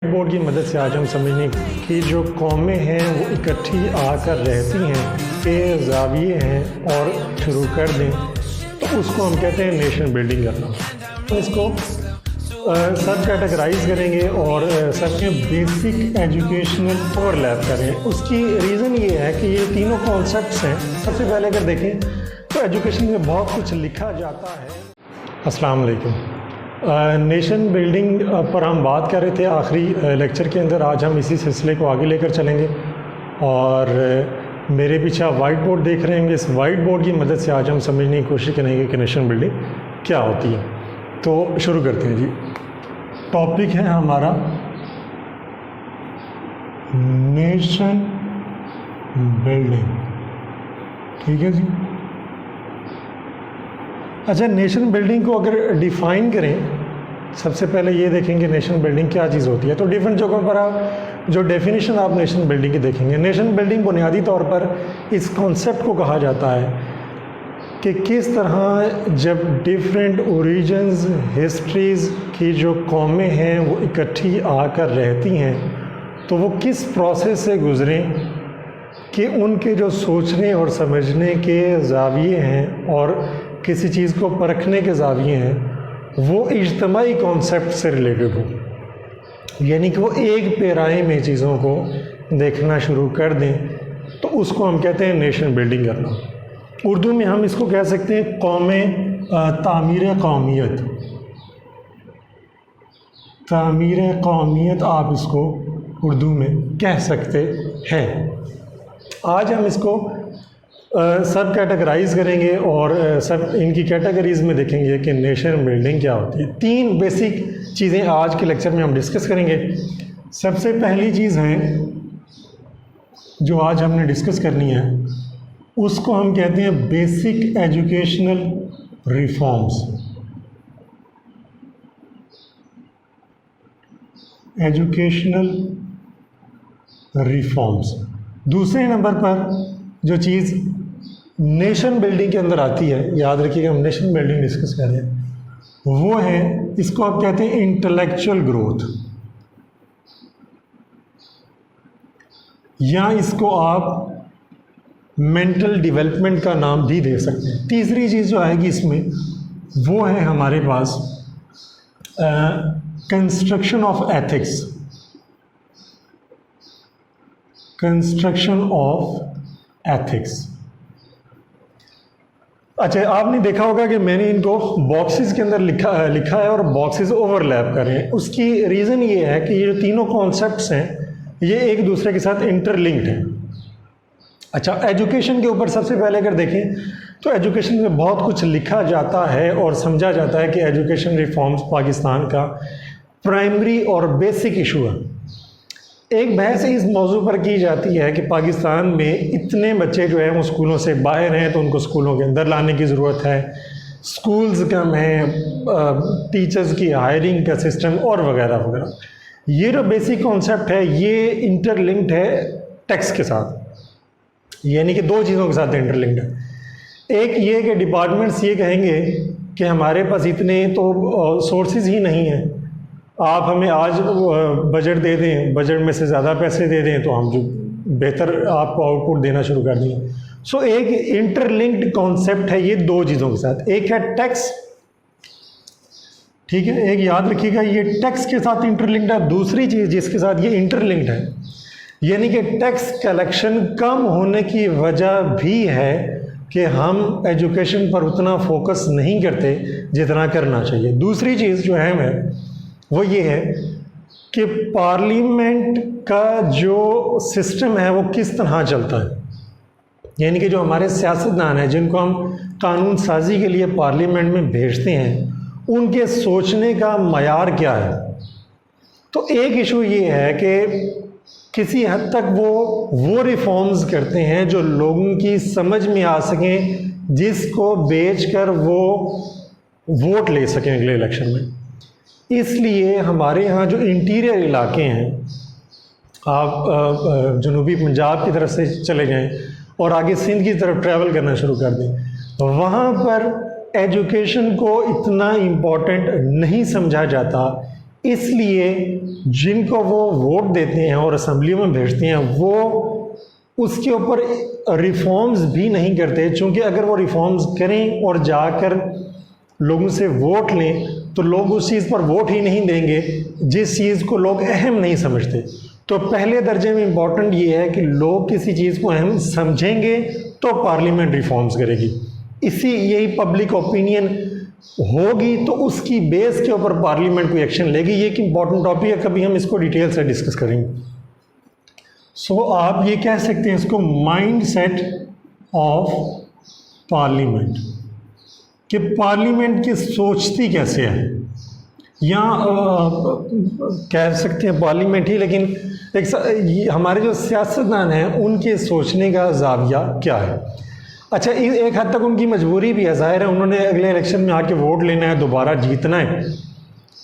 Board की मदद से आज हम समझने कि जो कौमें हैं वो इकट्ठी आकर रहती हैं, के ज़ाविये हैं और शुरू कर दें तो उसको हम कहते हैं नेशन बिल्डिंग करना। तो इसको सब कैटेगराइज करेंगे और सबके बेसिक एजुकेशनल ओवरलैप करें। उसकी रीज़न ये है कि ये तीनों कॉन्सेप्ट्स हैं। सबसे पहले अगर देखें तो एजुकेशन में बहुत कुछ लिखा जाता है। अस्सलाम वालेकुम। नेशन बिल्डिंग पर हम बात कर रहे थे आखिरी लेक्चर के अंदर। आज हम इसी सिलसिले को आगे लेकर चलेंगे और मेरे पीछे आप वाइट बोर्ड देख रहे हैं। इस वाइट बोर्ड की मदद से आज हम समझने की कोशिश करेंगे कि नेशन बिल्डिंग क्या होती है। तो शुरू करते हैं जी। टॉपिक है हमारा नेशन बिल्डिंग, ठीक है जी। अच्छा, नेशन बिल्डिंग को अगर डिफ़ाइन करें, सबसे पहले ये देखेंगे नेशन बिल्डिंग क्या चीज़ होती है। तो डिफरेंट जगहों पर आप जो डेफिनेशन आप नेशन बिल्डिंग की देखेंगे। नेशन बिल्डिंग बुनियादी तौर पर इस कॉन्सेप्ट को कहा जाता है कि किस तरह जब डिफरेंट ओरिजिन्स हिस्ट्रीज़ की जो कौमें हैं वो इकट्ठी आकर रहती हैं तो वो किस प्रोसेस से गुज़रें कि उनके जो सोचने और समझने के ज़ाविये हैं और किसी चीज़ को परखने के ज़ाविये हैं वो इज्तमाई कॉन्सेप्ट से रिलेटेड हो, यानी कि वो एक पैराए में चीज़ों को देखना शुरू कर दें तो उसको हम कहते हैं नेशन बिल्डिंग करना। उर्दू में हम इसको कह सकते हैं कौमें तामीर कौमियत। तामीर कौमियत आप इसको उर्दू में कह सकते हैं। आज हम इसको सब कैटेगराइज करेंगे और सब इनकी कैटेगरीज़ में देखेंगे कि नेशन बिल्डिंग क्या होती है। तीन बेसिक चीज़ें आज के लेक्चर में हम डिस्कस करेंगे। सबसे पहली चीज़ है जो आज हमने डिस्कस करनी है, उसको हम कहते हैं basic educational reforms. Educational reforms. दूसरे नंबर पर जो चीज़ नेशन बिल्डिंग के अंदर आती है, याद रखिएगा हम नेशन बिल्डिंग डिस्कस कर रहे हैं, वो है, इसको आप कहते हैं इंटेलेक्चुअल ग्रोथ, या इसको आप मेंटल डेवलपमेंट का नाम भी दे सकते हैं। तीसरी चीज़ जो आएगी इसमें वो है हमारे पास construction of ethics. Construction of ethics. अच्छा, आपने देखा होगा कि मैंने इनको बॉक्सेस के अंदर लिखा है और बॉक्सेस ओवरलैप कर रहे हैं। उसकी रीज़न ये है कि ये जो तीनों कॉन्सेप्ट्स हैं ये एक दूसरे के साथ इंटरलिंक्ड हैं। अच्छा, एजुकेशन के ऊपर सबसे पहले अगर देखें तो एजुकेशन में बहुत कुछ लिखा जाता है और समझा जाता है कि एजुकेशन रिफॉर्म्स पाकिस्तान का प्राइमरी और बेसिक इशू है। एक बहस इस मौजू पर की जाती है कि पाकिस्तान में इतने बच्चे जो हैं वो स्कूलों से बाहर हैं तो उनको स्कूलों के अंदर लाने की ज़रूरत है, स्कूल्स कम हैं, टीचर्स की हायरिंग का सिस्टम और वगैरह वगैरह। ये जो बेसिक कॉन्सेप्ट है ये इंटरलिंक्ड है टैक्स के साथ, यानी कि दो चीज़ों के साथ इंटरलिंक्ड है। एक ये कि डिपार्टमेंट्स ये कहेंगे कि हमारे पास इतने तो सोर्सेज ही नहीं हैं, आप हमें आज बजट दे दें, बजट में से ज़्यादा पैसे दे दें तो हम जो बेहतर आपको आउटपुट देना शुरू कर देंगे। सो एक इंटरलिंक्ड कॉन्सेप्ट है ये दो चीज़ों के साथ। एक है टैक्स, ठीक है, एक याद रखिएगा ये टैक्स के साथ इंटरलिंक्ड है। दूसरी चीज़ जिसके साथ ये इंटरलिंक्ड है, यानी कि टैक्स कलेक्शन कम होने की वजह भी है कि हम एजुकेशन पर उतना फोकस नहीं करते जितना करना चाहिए। दूसरी चीज़ जो अहम है वो ये है कि पार्लियामेंट का जो सिस्टम है वो किस तरह चलता है, यानी कि जो हमारे सियासतदान हैं जिनको हम कानून साजी के लिए पार्लियामेंट में भेजते हैं उनके सोचने का मयार क्या है। तो एक इशू ये है कि किसी हद तक वो रिफॉर्म्स करते हैं जो लोगों की समझ में आ सकें, जिसको बेचकर वो वोट ले सकें अगले इलेक्शन में। इसलिए हमारे यहाँ जो इंटीरियर इलाके हैं, आप जनूबी पंजाब की तरफ से चले जाएं और आगे सिंध की तरफ ट्रैवल करना शुरू कर दें, वहाँ पर एजुकेशन को इतना इम्पोर्टेंट नहीं समझा जाता इसलिए जिनको वो वोट देते हैं और असम्बली में भेजते हैं वो उसके ऊपर रिफॉर्म्स भी नहीं करते, क्योंकि अगर वो रिफॉर्म्स करें और जाकर लोगों से वोट लें तो लोग उस चीज़ पर वोट ही नहीं देंगे जिस चीज़ को लोग अहम नहीं समझते। तो पहले दर्जे में इम्पॉर्टेंट ये है कि लोग किसी चीज़ को अहम समझेंगे तो पार्लियामेंट रिफॉर्म्स करेगी, यही पब्लिक ओपिनियन होगी तो उसकी बेस के ऊपर पार्लियामेंट कोई एक्शन लेगी। ये एक इम्पॉर्टेंट टॉपिक है, कभी हम इसको डिटेल से डिस्कस करेंगे। सो आप ये कह सकते हैं इसको माइंड सेट ऑफ पार्लियामेंट, कि पार्लियामेंट की सोचती कैसे है, या कह सकते हैं पार्लियामेंट ही, लेकिन हमारे जो सियासतदान हैं उनके सोचने का जाविया क्या है। अच्छा, एक हद तक उनकी मजबूरी भी है, ज़ाहिर है उन्होंने अगले इलेक्शन में आके वोट लेना है, दोबारा जीतना है,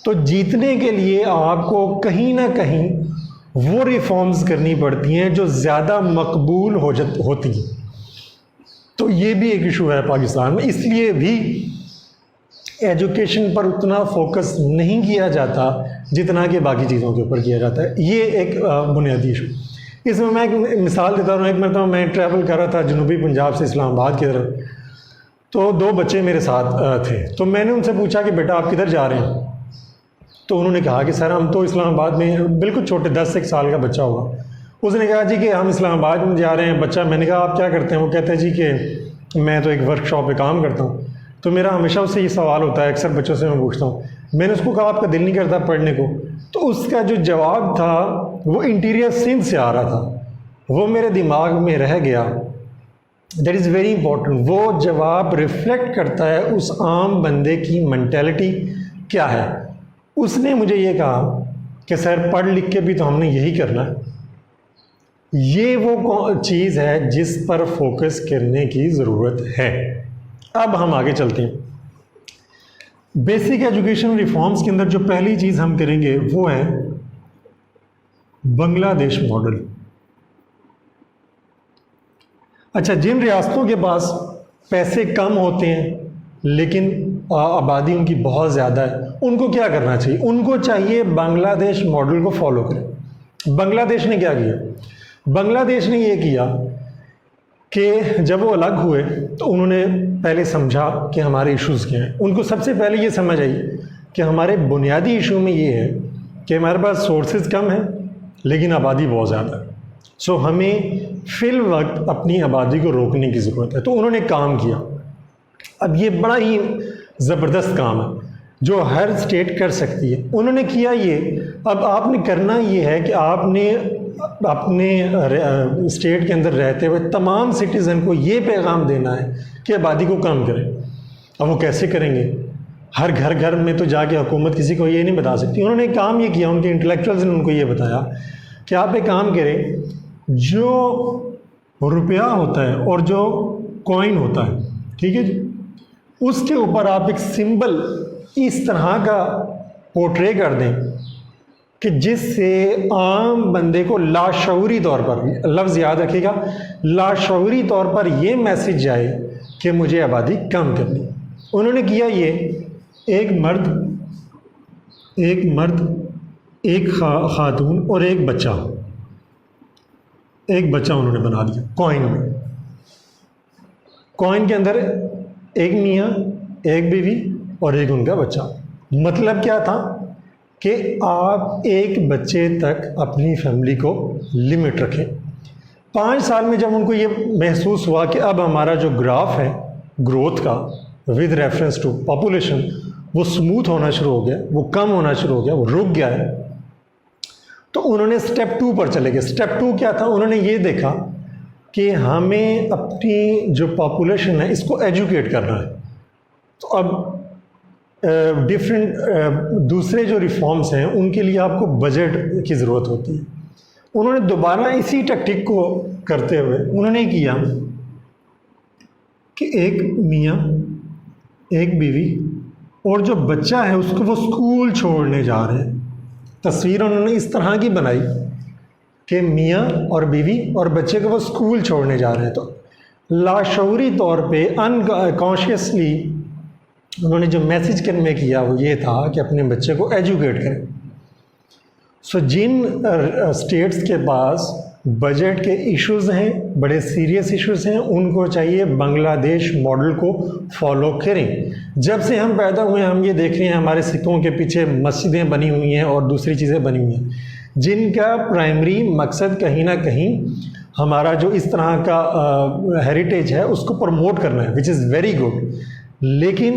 तो जीतने के लिए आपको कहीं ना कहीं वो रिफॉर्म्स करनी पड़ती हैं जो ज़्यादा मकबूल होती हैं। तो ये भी एक इशू है पाकिस्तान में, इसलिए भी एजुकेशन पर उतना फोकस नहीं किया जाता जितना कि बाकी चीज़ों के ऊपर किया जाता है। ये एक बुनियादी इशू। इसमें मैं एक मिसाल देता हूँ। एक मरतबा मैं ट्रैवल कर रहा था जनूबी पंजाब से इस्लामाबाद की तरफ, तो 2 बच्चे मेरे साथ थे। तो मैंने उनसे पूछा कि बेटा आप किधर जा रहे हैं? तो उन्होंने कहा कि सर हम तो इस्लामाबाद में, बिल्कुल छोटे 10-1 साल का बच्चा होगा, उसने कहा जी कि हम इस्लामाबाद में जा रहे हैं। बच्चा, मैंने कहा आप क्या करते हैं? वो कहते हैं जी कि मैं तो एक वर्कशॉप पे काम करता हूँ। तो मेरा हमेशा उससे ये सवाल होता है, अक्सर बच्चों से मैं पूछता हूँ। मैंने उसको कहा आपका दिल नहीं करता पढ़ने को? तो उसका जो जवाब था वो इंटीरियर सिंध से आ रहा था, वो मेरे दिमाग में रह गया। That is very important. वो जवाब रिफ्लेक्ट करता है उस आम बंदे की मेंटेलिटी क्या है। उसने मुझे ये कहा कि सर पढ़ लिख के भी तो हमने यही करना है। ये वो चीज़ है जिस पर फोकस करने की ज़रूरत है। अब हम आगे चलते हैं। बेसिक एजुकेशन रिफॉर्म्स के अंदर जो पहली चीज़ हम करेंगे वो है बांग्लादेश मॉडल। अच्छा, जिन रियासतों के पास पैसे कम होते हैं लेकिन आबादी उनकी बहुत ज़्यादा है, उनको क्या करना चाहिए? उनको चाहिए बांग्लादेश मॉडल को फॉलो करें। बांग्लादेश ने क्या किया? बांग्लादेश ने ये किया कि जब वो अलग हुए तो उन्होंने पहले समझा कि हमारे इश्यूज़ क्या हैं। उनको सबसे पहले ये समझ आई कि हमारे बुनियादी इशू में ये है कि हमारे पास सोर्सेज कम हैं लेकिन आबादी बहुत ज़्यादा है। सो हमें फिल वक्त अपनी आबादी को रोकने की ज़रूरत है। तो उन्होंने काम किया। अब ये बड़ा ही ज़बरदस्त काम है जो हर स्टेट कर सकती है। उन्होंने किया ये। अब आपने करना ये है कि आपने अपने स्टेट के अंदर रहते हुए तमाम सिटीज़न को ये पैगाम देना है कि आबादी को कम करें। अब वो कैसे करेंगे? हर घर में तो जाके हुकूमत किसी को ये नहीं बता सकती। उन्होंने काम ये किया, उनके इंटेलेक्चुअल्स ने उनको ये बताया कि आप एक काम करें, जो रुपया होता है और जो कॉइन होता है, ठीक है जी, उसके ऊपर आप एक सिंबल इस तरह का पोर्ट्रे कर दें कि जिससे आम बंदे को लाशऊरी तौर पर, लफ्ज़ याद रखिएगा, लाशऊरी तौर पर ये मैसेज जाए कि मुझे आबादी कम करनी। उन्होंने किया ये, एक मर्द, एक खातून और एक बच्चा उन्होंने बना दिया कॉइन में। कॉइन के अंदर एक मियाँ, एक बीवी और एक उनका बच्चा। मतलब क्या था कि आप एक बच्चे तक अपनी फैमिली को लिमिट रखें। 5 साल में जब उनको ये महसूस हुआ कि अब हमारा जो ग्राफ है ग्रोथ का विद रेफरेंस टू पॉपुलेशन, वो स्मूथ होना शुरू हो गया, वो कम होना शुरू हो गया, वो रुक गया है, तो उन्होंने स्टेप 2 पर चले गए। स्टेप 2 क्या था? उन्होंने ये देखा कि हमें अपनी जो पॉपुलेशन है इसको एजुकेट करना है। तो अब दूसरे जो रिफॉर्म्स हैं उनके लिए आपको बजट की ज़रूरत होती है। उन्होंने दोबारा इसी टेक्निक को करते हुए उन्होंने किया कि एक मियाँ, एक बीवी और जो बच्चा है उसको वो स्कूल छोड़ने जा रहे हैं। तस्वीर उन्होंने इस तरह की बनाई कि मियाँ और बीवी और बच्चे को वो स्कूल छोड़ने जा रहे हैं। तो लाशऊरी तौर पे अनकॉन्शियसली उन्होंने जो मैसेज कन्वे किया वो ये था कि अपने बच्चे को एजुकेट करें। सो जिन स्टेट्स के पास बजट के इश्यूज हैं, बड़े सीरियस इश्यूज हैं, उनको चाहिए बांग्लादेश मॉडल को फॉलो करें। जब से हम पैदा हुए हम ये देख रहे हैं हमारे सिक्कों के पीछे मस्जिदें बनी हुई हैं और दूसरी चीज़ें बनी हुई हैं, जिनका प्राइमरी मकसद कहीं ना कहीं हमारा जो इस तरह का हेरिटेज है उसको प्रमोट करना है, विच इज़ वेरी गुड। लेकिन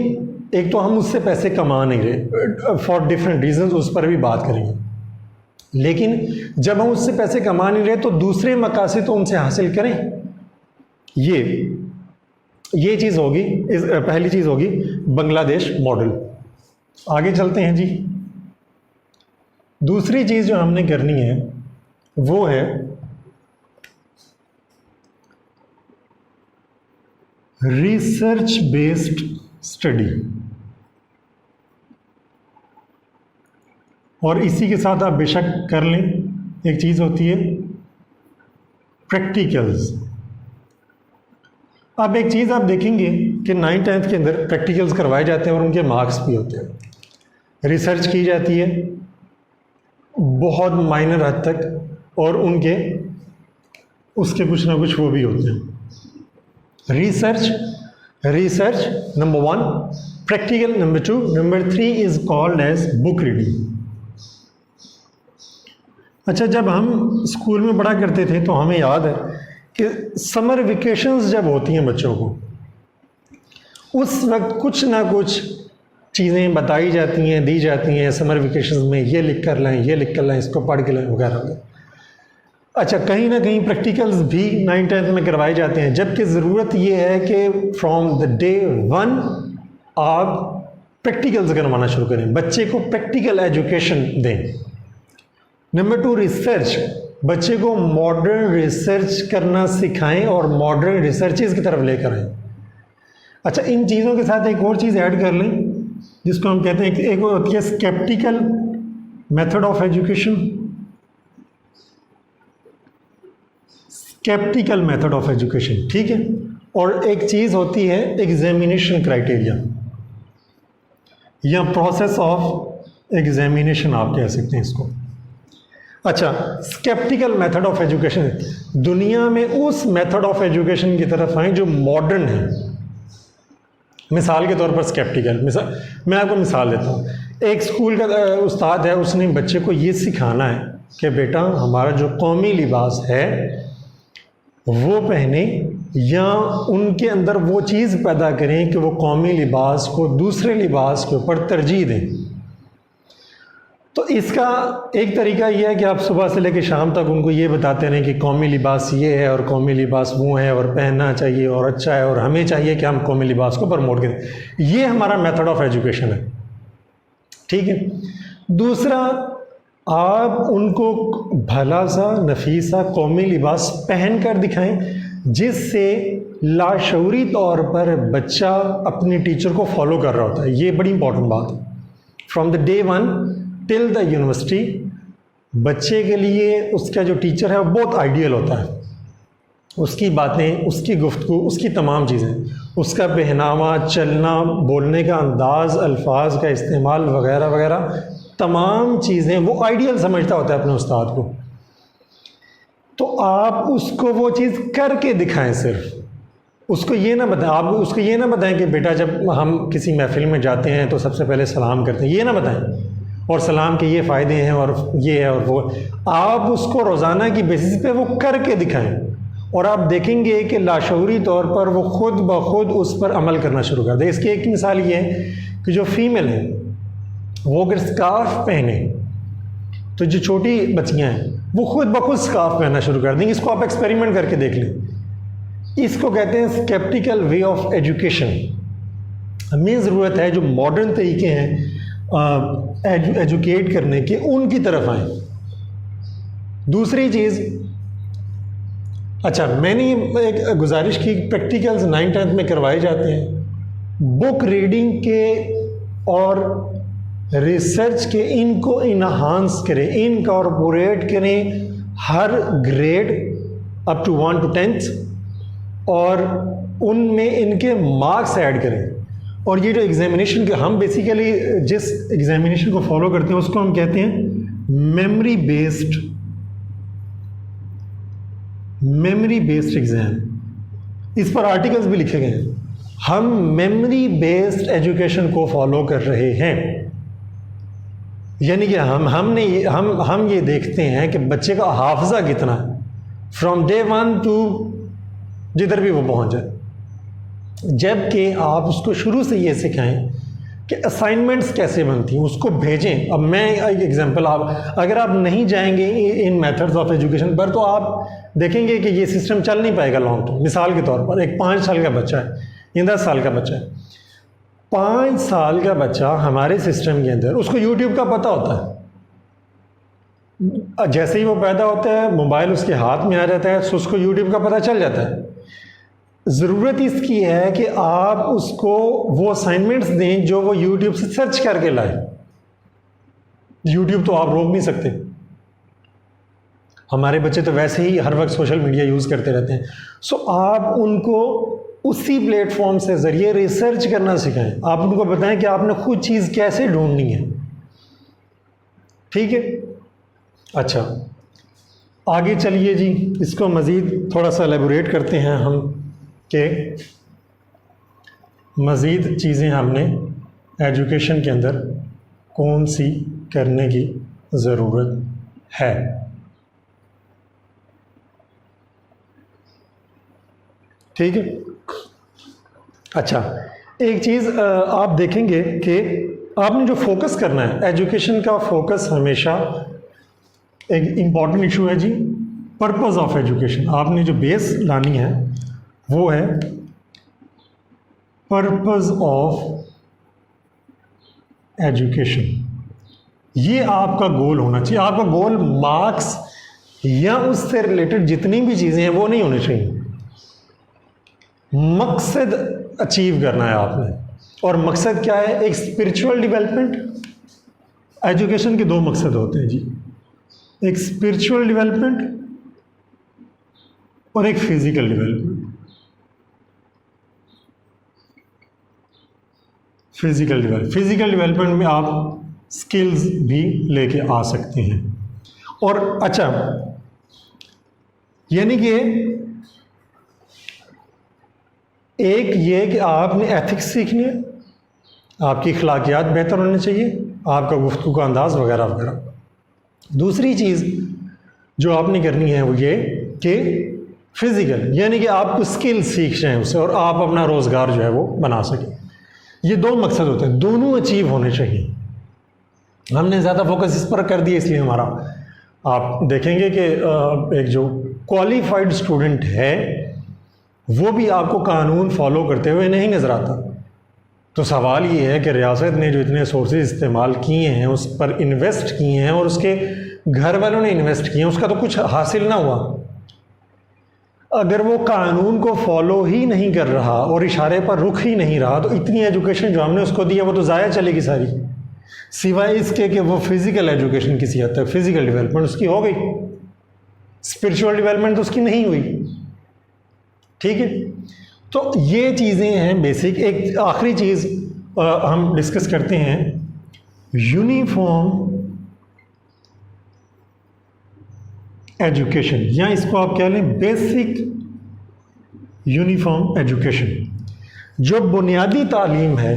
एक तो हम उससे पैसे कमा नहीं रहे फॉर डिफरेंट रीजंस, उस पर भी बात करेंगे। लेकिन जब हम उससे पैसे कमा नहीं रहे तो दूसरे मकासद तो उनसे हासिल करें। ये चीज़ होगी, पहली चीज़ होगी बांग्लादेश मॉडल। आगे चलते हैं जी। दूसरी चीज़ जो हमने करनी है वो है रिसर्च बेस्ड स्टडी, और इसी के साथ आप बेशक कर लें, एक चीज़ होती है प्रैक्टिकल्स। अब एक चीज़ आप देखेंगे कि 9th-10th के अंदर प्रैक्टिकल्स करवाए जाते हैं और उनके मार्क्स भी होते हैं। रिसर्च की जाती है बहुत माइनर हद तक और उसके कुछ ना कुछ वो भी होते हैं। Research number 1, practical number 2, number 3 is called as book reading. अच्छा, जब हम स्कूल में पढ़ा करते थे तो हमें याद है कि समर वेकेशंस जब होती हैं बच्चों को, उस वक्त कुछ ना कुछ चीज़ें बताई जाती हैं, दी जाती हैं समर वेकेशंस में, ये लिख कर लाएं, ये लिख कर लाएं, इसको पढ़ के लाएं वगैरह। अच्छा, कहीं ना कहीं प्रैक्टिकल्स भी 9th-10th में करवाए जाते हैं, जबकि ज़रूरत ये है कि फ्रॉम द डे 1 आप प्रैक्टिकल्स करवाना शुरू करें, बच्चे को प्रैक्टिकल एजुकेशन दें। नंबर 2, रिसर्च, बच्चे को मॉडर्न रिसर्च करना सिखाएं और मॉडर्न रिसर्चेस की तरफ लेकर आएं। अच्छा, इन चीज़ों के साथ एक और चीज़ ऐड कर लें जिसको हम कहते हैं, एक होती है skeptical method of education, skeptical method of education, ठीक है। और एक चीज़ होती है एग्जामिनेशन क्राइटेरिया या प्रोसेस ऑफ एग्जामिनेशन, आप कह सकते हैं इसको। अच्छा, स्केप्टिकल मेथड ऑफ एजुकेशन, दुनिया में उस मेथड ऑफ एजुकेशन की तरफ आए जो मॉडर्न है। मिसाल के तौर पर स्केप्टिकल, मैं आपको मिसाल देता हूँ। एक स्कूल का उस्ताद है, उसने बच्चे को ये सिखाना है कि बेटा हमारा जो कौमी लिबास है वो पहने, या उनके अंदर वो चीज़ पैदा करें कि वो कौमी लिबास को दूसरे लिबास के ऊपर तरजीह दें। तो इसका एक तरीका ये है कि आप सुबह से लेकर शाम तक उनको ये बताते रहें कि कौमी लिबास ये है और कौमी लिबास वो है और पहनना चाहिए और अच्छा है और हमें चाहिए कि हम कौमी लिबास को प्रमोट करें। ये हमारा मेथड ऑफ एजुकेशन है, ठीक है। दूसरा, आप उनको भला सा नफीसा कौमी लिबास पहन कर दिखाएं जिससे लाशऊरी तौर पर बच्चा अपनी टीचर को फॉलो कर रहा होता है। ये बड़ी इंपॉर्टेंट बात है। From the day 1 till the university बच्चे के लिए उसका जो टीचर है वो बहुत आइडियल होता है। उसकी बातें, उसकी गुफ्तगू, उसकी तमाम चीज़ें, उसका पहनावा, चलना, बोलने का अंदाज़, अल्फाज का इस्तेमाल वगैरह वगैरह, तमाम चीज़ें वो आइडियल समझता होता है अपने उस्ताद को। तो आप उसको वो चीज़ करके दिखाएं, सिर्फ उसको ये ना बताएं। आप उसको ये ना बताएं कि बेटा जब हम किसी महफिल में जाते हैं तो सबसे पहले सलाम करते हैं, ये ना बताएं, और सलाम के ये फ़ायदे हैं और ये है और वो। आप उसको रोज़ाना की बेसिस पे वो करके दिखाएं और आप देखेंगे कि लाशऊरी तौर पर वो खुद ब खुद उस पर अमल करना शुरू कर दे। इसकी एक मिसाल ये है कि जो फीमेल है वो अगर स्कार्फ पहने तो जो छोटी बच्चियां हैं वो खुद ब खुद स्कार्फ पहनना शुरू कर देंगी। इसको आप एक्सपेरिमेंट करके देख लें। इसको कहते हैं स्केप्टिकल वे ऑफ एजुकेशन। हमें ज़रूरत है जो मॉडर्न तरीके हैं एजुकेट करने के, उनकी तरफ आए। दूसरी चीज़, अच्छा मैंने एक गुजारिश की, प्रैक्टिकल्स 9th-10th में करवाए जाते हैं, बुक रीडिंग के और रिसर्च के इनको इन्हांस करें, इनकॉर्पोरेट करें हर grade up to 1 to 10th, और उनमें इनके मार्क्स ऐड करें। और ये जो एग्जामिनेशन के हम बेसिकली जिस एग्जामिनेशन को फॉलो करते हैं उसको हम कहते हैं मेमोरी बेस्ड एग्जाम, इस पर आर्टिकल्स भी लिखे गए हैं। हम मेमोरी बेस्ड एजुकेशन को फॉलो कर रहे हैं, यानी कि हम ये देखते हैं कि बच्चे का हाफजा कितना है फ्रॉम डे 1 टू जिधर भी वो पहुंच जाए, जबकि आप उसको शुरू से ये सिखाएं कि असाइनमेंट्स कैसे बनती हैं, उसको भेजें। अब मैं एक एग्जांपल, आप अगर आप नहीं जाएंगे इन मेथड्स ऑफ एजुकेशन पर तो आप देखेंगे कि ये सिस्टम चल नहीं पाएगा लॉन्ग टर्म। मिसाल के तौर पर एक 5 साल का बच्चा है या 10 साल का बच्चा है, 5 साल का बच्चा हमारे सिस्टम के अंदर, उसको यूट्यूब का पता होता है। जैसे ही वो पैदा होता है मोबाइल उसके हाथ में आ जाता है, तो उसको यूट्यूब का पता चल जाता है। ज़रूरत इसकी है कि आप उसको वो असाइनमेंट्स दें जो वो यूट्यूब से सर्च करके लाए। यूट्यूब तो आप रोक नहीं सकते, हमारे बच्चे तो वैसे ही हर वक्त सोशल मीडिया यूज़ करते रहते हैं। सो आप उनको उसी प्लेटफॉर्म से ज़रिए रिसर्च करना सिखाएं। आप उनको बताएं कि आपने खुद चीज़ कैसे ढूंढनी है, ठीक है। अच्छा, आगे चलिए जी, इसको मज़ीद थोड़ा सा एलेबोरेट करते हैं हम कि मज़ीद चीज़ें हमने एजुकेशन के अंदर कौन सी करने की ज़रूरत है। ठीक है। अच्छा, एक चीज़ आप देखेंगे कि आपने जो फोकस करना है, एजुकेशन का फोकस हमेशा एक इम्पॉर्टेंट इशू है जी, पर्पस ऑफ एजुकेशन। आपने जो बेस लानी है वो है पर्पस ऑफ एजुकेशन। ये आपका गोल होना चाहिए। आपका गोल मार्क्स या उससे रिलेटेड जितनी भी चीज़ें हैं वो नहीं होनी चाहिए। मकसद अचीव करना है आपने, और मकसद क्या है? एक स्पिरिचुअल डेवलपमेंट। एजुकेशन के 2 मकसद होते हैं जी, एक स्पिरिचुअल डेवलपमेंट और एक फिजिकल डेवलपमेंट। फिजिकल डेवलपमेंट में आप स्किल्स भी लेके आ सकते हैं। और अच्छा, यानी कि एक ये कि आपने एथिक्स सीखनी है, आपकी अखलाकियात बेहतर होनी चाहिए, आपका गुफ्तगू का अंदाज़ वगैरह वगैरह। दूसरी चीज़ जो आपने करनी है वो ये कि फिज़िकल, यानी कि आप कुछ स्किल सीख जाएँ उससे और आप अपना रोज़गार जो है वो बना सकें। ये 2 मकसद होते हैं, दोनों अचीव होने चाहिए। हमने ज़्यादा फोकस इस पर कर दिया इसलिए हमारा, आप देखेंगे कि एक जो क्वालिफाइड स्टूडेंट है वो भी आपको कानून फॉलो करते हुए नहीं नज़र आता। तो सवाल ये है कि रियासत ने जो इतने सोर्सेज इस्तेमाल किए हैं, उस पर इन्वेस्ट किए हैं और उसके घर वालों ने इन्वेस्ट किए हैं, उसका तो कुछ हासिल ना हुआ। अगर वो कानून को फॉलो ही नहीं कर रहा और इशारे पर रुक ही नहीं रहा, तो इतनी एजुकेशन जो हमने उसको दी है वो तो ज़ाया चलेगी सारी, सिवाय इसके कि वो फिज़िकल एजुकेशन किसी हद तक, फिज़िकल डेवलपमेंट उसकी हो गई, स्पिरिचुअल डेवलपमेंट तो उसकी नहीं हुई। ठीक है, तो ये चीज़ें हैं बेसिक। एक आखिरी चीज़ हम डिस्कस करते हैं, यूनिफॉर्म एजुकेशन, या इसको आप कह लें बेसिक यूनिफॉर्म एजुकेशन। जो बुनियादी तालीम है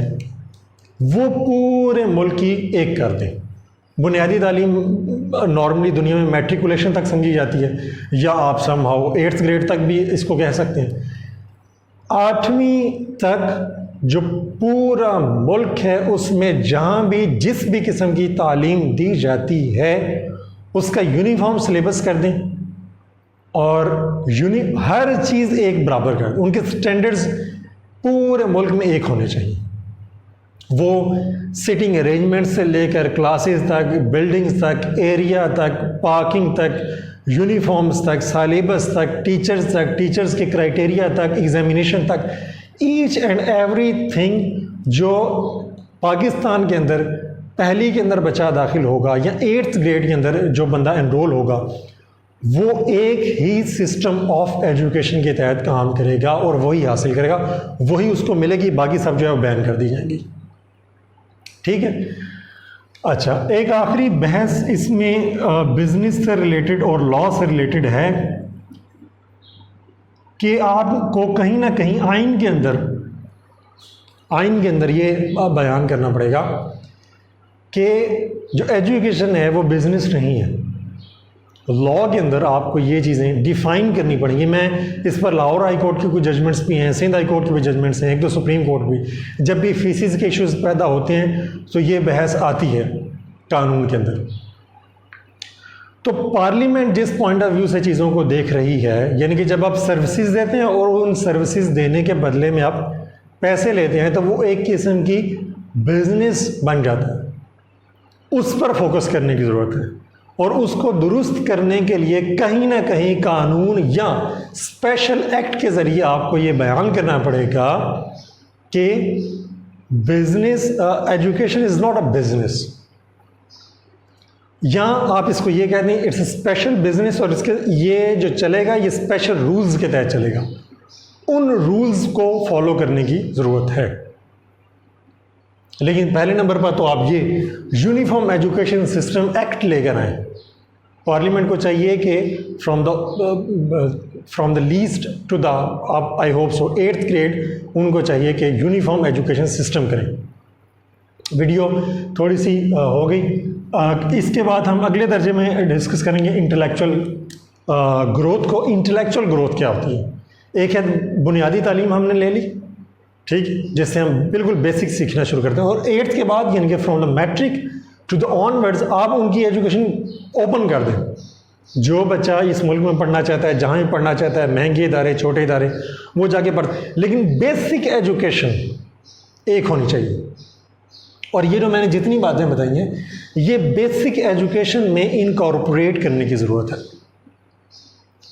वो पूरे मुल्क की एक कर दें। बुनियादी तालीम नॉर्मली दुनिया में मैट्रिकुलेशन तक समझी जाती है, या आप समहाउ 8th ग्रेड तक भी इसको कह सकते हैं। 8वीं तक जो पूरा मुल्क है उसमें जहाँ भी जिस भी किस्म की तालीम दी जाती है उसका यूनिफॉर्म सिलेबस कर दें और हर चीज़ एक बराबर कर दें। उनके स्टैंडर्ड्स पूरे मुल्क में एक होने चाहिए। वो सिटिंग अरेंजमेंट से लेकर क्लासेस तक, बिल्डिंग्स तक, एरिया तक, पार्किंग तक, यूनिफॉर्म्स तक, सिलेबस तक, टीचर्स के क्राइटेरिया तक, एग्जामिनेशन तक, ईच एंड एवरीथिंग जो पाकिस्तान के अंदर पहली के अंदर बच्चा दाखिल होगा या 8th ग्रेड के अंदर जो बंदा एनरोल होगा वो एक ही सिस्टम ऑफ एजुकेशन के तहत काम करेगा और वही हासिल करेगा, वही उसको मिलेगी, बाकी सब जो है वो बैन कर दी जाएंगी। ठीक है, अच्छा, एक आखिरी बहस इसमें बिजनेस से रिलेटेड और लॉ से रिलेटेड है कि आपको कहीं ना कहीं आइन के अंदर ये बयान करना पड़ेगा कि जो एजुकेशन है वो बिजनेस नहीं है। लॉ के अंदर आपको ये चीज़ें डिफ़ाइन करनी पड़ेंगी। मैं इस पर लाहौर हाई कोर्ट के कुछ जजमेंट्स भी हैं, सिंध हाई कोर्ट के भी जजमेंट्स हैं, एक दो सुप्रीम कोर्ट भी। जब भी फीसिस के इश्यूज़ पैदा होते हैं तो ये बहस आती है कानून के अंदर। तो पार्लियामेंट जिस पॉइंट ऑफ व्यू से चीज़ों को देख रही है, यानी कि जब आप सर्विसेज देते हैं और उन सर्विसेज देने के बदले में आप पैसे लेते हैं तो वो एक किस्म की बिजनेस बन जाता है। उस पर फोकस करने की ज़रूरत है और उसको दुरुस्त करने के लिए कहीं ना कहीं कानून या स्पेशल एक्ट के ज़रिए आपको ये बयान करना पड़ेगा कि business education is not a business, या आप इसको ये कहते हैं इट्स अ स्पेशल बिजनेस, और इसके ये जो चलेगा ये स्पेशल रूल्स के तहत चलेगा। उन रूल्स को फॉलो करने की ज़रूरत है। लेकिन पहले नंबर पर तो आप ये यूनिफॉर्म एजुकेशन सिस्टम एक्ट लेकर आए। पार्लियामेंट को चाहिए कि from the least to the आप I hope so 8th grade उनको चाहिए कि यूनिफॉर्म एजुकेशन सिस्टम करें। वीडियो थोड़ी सी हो गई। इसके बाद हम अगले दर्जे में डिस्कस करेंगे इंटेलेक्चुअल ग्रोथ को। इंटेलेक्चुअल ग्रोथ क्या होती है? एक है बुनियादी तालीम हमने ले ली, ठीक, जिससे हम बिल्कुल बेसिक सीखना शुरू करते हैं, और 8th के बाद यानी कि from the matric to the onwards आप उनकी एजुकेशन ओपन कर दें। जो बच्चा इस मुल्क में पढ़ना चाहता है, जहाँ भी पढ़ना चाहता है, महंगे इदारे छोटे इदारे, वो जाके पढ़ते, लेकिन बेसिक एजुकेशन एक होनी चाहिए। और ये जो मैंने जितनी बातें बताई हैं ये बेसिक एजुकेशन में इनकॉर्पोरेट करने की ज़रूरत है,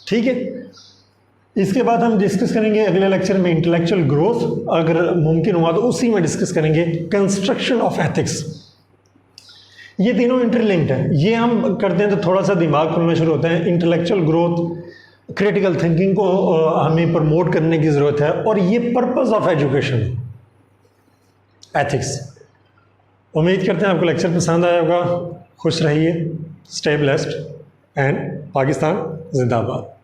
ठीक है। इसके बाद हम डिस्कस करेंगे अगले लेक्चर में इंटेलेक्चुअल ग्रोथ, अगर मुमकिन हुआ तो उसी में डिस्कस करेंगे कंस्ट्रक्शन ऑफ एथिक्स। ये तीनों इंटरलिंक्ड हैं। ये हम करते हैं तो थोड़ा सा दिमाग खुलना शुरू होता है। इंटेलेक्चुअल ग्रोथ, क्रिटिकल थिंकिंग को हमें प्रमोट करने की ज़रूरत है, और ये पर्पस ऑफ एजुकेशन एथिक्स। उम्मीद करते हैं आपको लेक्चर पसंद आया होगा। खुश रहिए, स्टे ब्लेस्ड, एंड पाकिस्तान जिंदाबाद।